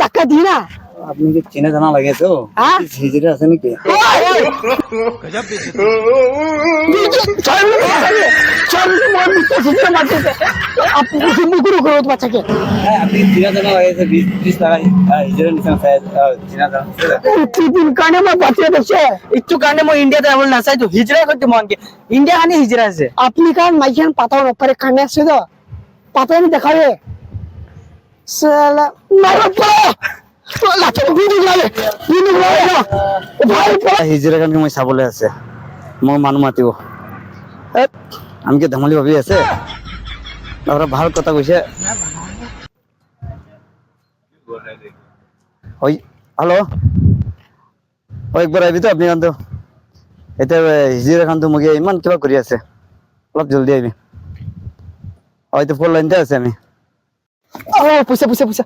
ধাক্কা দি না আপনি কি চেনা জানা লাগে তো হিজড়ে আছে নাকি বাচ্চাকে আপনি চেনা জানা লাগে বিশ লাগাই হিজড়ে নিছেন চেনা জানা কারণে আমার বাচ্চা দেখছে একটু কারণে মই ইন্ডিয়াতে এমন না চাই তো হিজরা করতে মনকে ইন্ডিয়া খানি হিজরা আছে আপনি কারণ মাইখান পাতাও নপারে কানে আসছে তো পাতা আমি দেখাবে সালা মারো পড়ো লাঠি গুলি লাগে ভাই হিজড়ে কারণে মই চাবলৈ আছে মই মানুহ মাতিব আমি কি ধেমালি ভাবি আছে তারপরে ভাল কথা কৈছে ওই হ্যালো একবাৰ আহিবি তো আপুনি কান্ত এতিয়া হিজিৰা খানটো মোক ইমান কিবা কৰি আছে অলপ জলদি আহিবি হয়তো ফোন লাইনতে আছে আমি পইচা